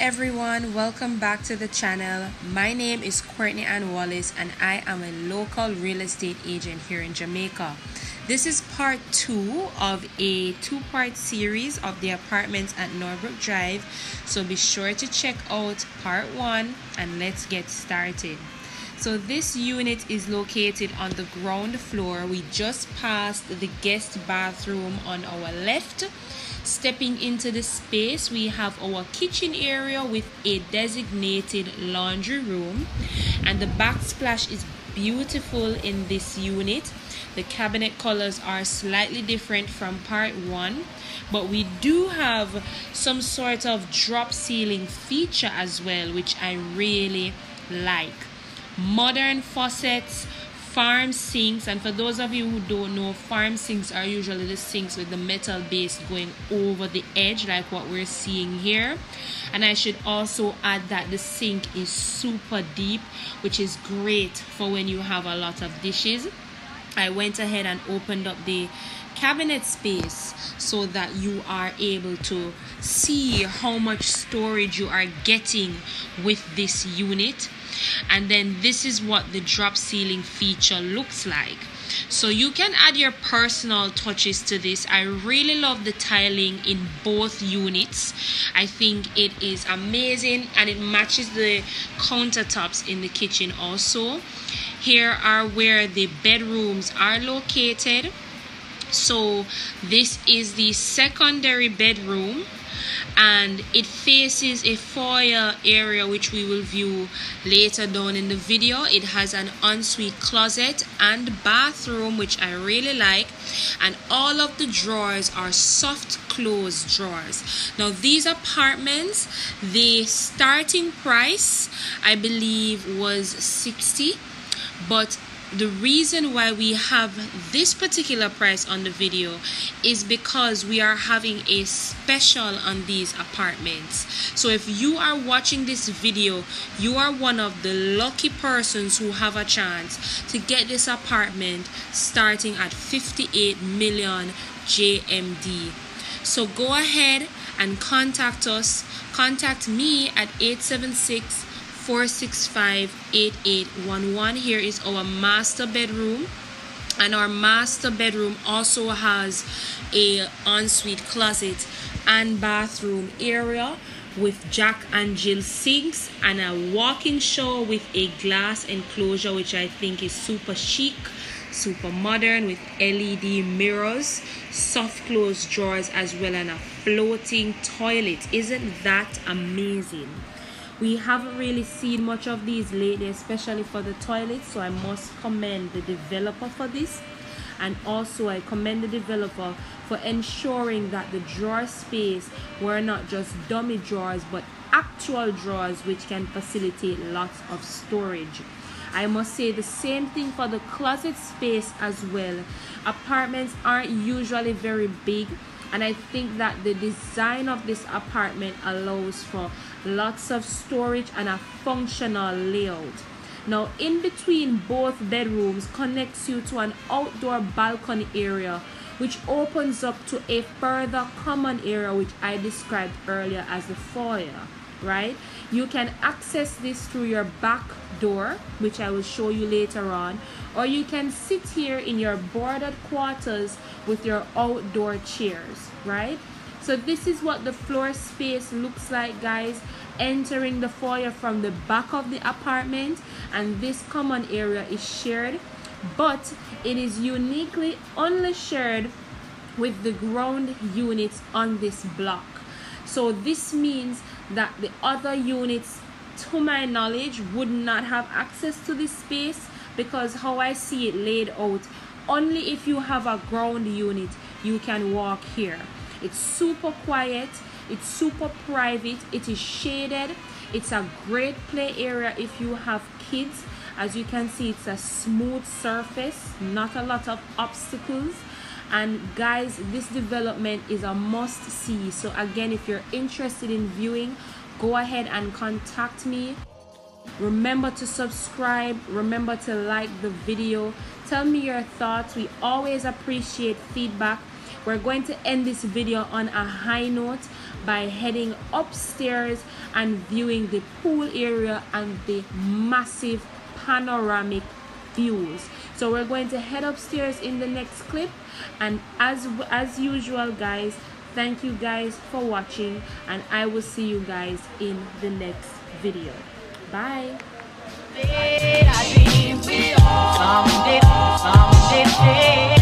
everyone, welcome back to the channel. My name is Courtney-Ann Wallace and I am a local real estate agent here in Jamaica. This is part 2 of a 2-part series of the apartments at Norbrook Drive, so be sure to check out part 1 and let's get started. So this unit is located on the ground floor. We just passed the guest bathroom on our left. Stepping into the space, we have our kitchen area with a designated laundry room, and the backsplash is beautiful in this unit. The cabinet colors are slightly different from part 1, but we do have some sort of drop ceiling feature as well, which I really like. Modern faucets, farm sinks, and for those of you who don't know, farm sinks are usually the sinks with the metal base going over the edge like what we're seeing here. And I should also add that the sink is super deep, which is great for when you have a lot of dishes. I went ahead and opened up the cabinet space so that you are able to see how much storage you are getting with this unit. And then this is what the drop ceiling feature looks like. So you can add your personal touches to this. I really love the tiling in both units. I think it is amazing and it matches the countertops in the kitchen also. Here are where the bedrooms are located. So this is the secondary bedroom, and it faces a foyer area which we will view later down in the video. It has an ensuite closet and bathroom, which I really like, and all of the drawers are soft close drawers. Now these apartments, the starting price I believe was $60, but the reason why we have this particular price on the video is because we are having a special on these apartments. So if you are watching this video, you are one of the lucky persons who have a chance to get this apartment starting at 58 million JMD. So go ahead and contact us. Contact me at 876-465-8811. Here is our master bedroom, and our master bedroom also has a ensuite closet and bathroom area with Jack and Jill sinks and a walk-in shower with a glass enclosure, which I think is super chic, super modern, with LED mirrors, soft close drawers as well, and a floating toilet. Isn't that amazing? We haven't really seen much of these lately, especially for the toilets, so I must commend the developer for this. And also I commend the developer for ensuring that the drawer space were not just dummy drawers but actual drawers which can facilitate lots of storage. I must say the same thing for the closet space as well. Apartments aren't usually very big, and I think that the design of this apartment allows for lots of storage and a functional layout. Now, in between both bedrooms connects you to an outdoor balcony area which opens up to a further common area which I described earlier as the foyer, right? You can access this through your back door, which I will show you later on, or you can sit here in your boarded quarters with your outdoor chairs, right? So this is what the floor space looks like, guys, entering the foyer from the back of the apartment. And this common area is shared, but it is uniquely only shared with the ground units on this block. So this means that the other units, to my knowledge, would not have access to this space, because how I see it laid out, only if you have a ground unit you can walk here. It's super quiet, it's super private, it is shaded, it's a great play area if you have kids. As you can see, it's a smooth surface, not a lot of obstacles. And guys, this development is a must see. So again, if you're interested in viewing, go ahead and contact me. Remember to subscribe, remember to like the video, tell me your thoughts. We always appreciate feedback. We're going to end this video on a high note by heading upstairs and viewing the pool area and the massive panoramic views. So we're going to head upstairs in the next clip, and as usual guys, thank you guys for watching, and I will see you guys in the next video. Bye. Someday